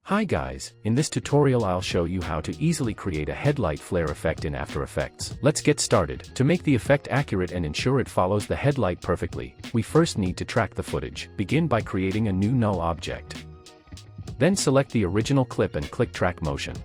Hi guys, in this tutorial I'll show you how to easily create a headlight flare effect in After Effects. Let's get started. To make the effect accurate and ensure it follows the headlight perfectly, we first need to track the footage. Begin by creating a new null object. Then select the original clip and click Track Motion.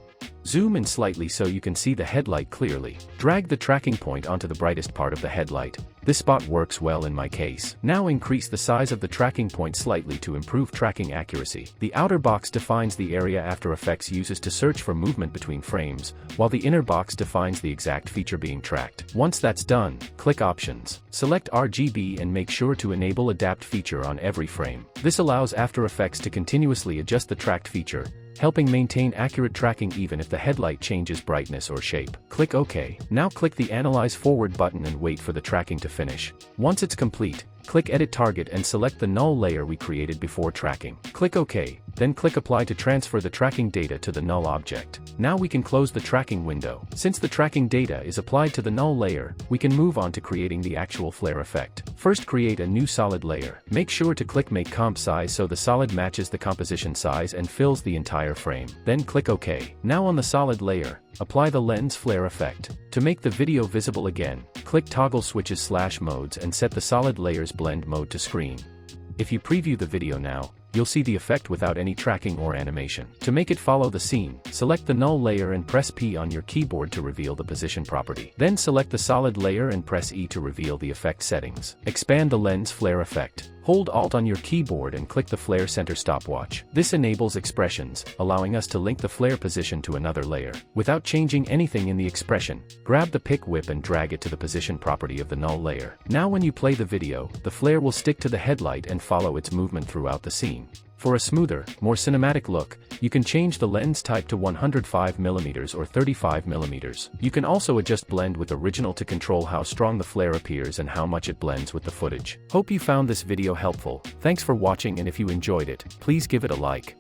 Zoom in slightly so you can see the headlight clearly. Drag the tracking point onto the brightest part of the headlight. This spot works well in my case. Now increase the size of the tracking point slightly to improve tracking accuracy. The outer box defines the area After Effects uses to search for movement between frames, while the inner box defines the exact feature being tracked. Once that's done, click Options. Select RGB and make sure to enable Adapt feature on every frame. This allows After Effects to continuously adjust the tracked feature, helping maintain accurate tracking even if the headlight changes brightness or shape. Click OK. Now click the Analyze Forward button and wait for the tracking to finish. Once it's complete, click Edit Target and select the null layer we created before tracking. Click OK, then click Apply to transfer the tracking data to the null object. Now we can close the tracking window. Since the tracking data is applied to the null layer, we can move on to creating the actual flare effect. First, create a new solid layer. Make sure to click Make Comp Size so the solid matches the composition size and fills the entire frame. Then click OK. Now on the solid layer, apply the lens flare effect. To make the video visible again, click Toggle Switches / Modes and set the solid layer's blend mode to screen. If you preview the video now, you'll see the effect without any tracking or animation. To make it follow the scene, select the null layer and press P on your keyboard to reveal the position property. Then select the solid layer and press E to reveal the effect settings. Expand the lens flare effect. Hold Alt on your keyboard and click the flare center stopwatch. This enables expressions, allowing us to link the flare position to another layer. Without changing anything in the expression, grab the pick whip and drag it to the position property of the null layer. Now when you play the video, the flare will stick to the headlight and follow its movement throughout the scene. For a smoother, more cinematic look, you can change the lens type to 105mm or 35mm. You can also adjust blend with original to control how strong the flare appears and how much it blends with the footage. Hope you found this video helpful. Thanks for watching, and if you enjoyed it, please give it a like.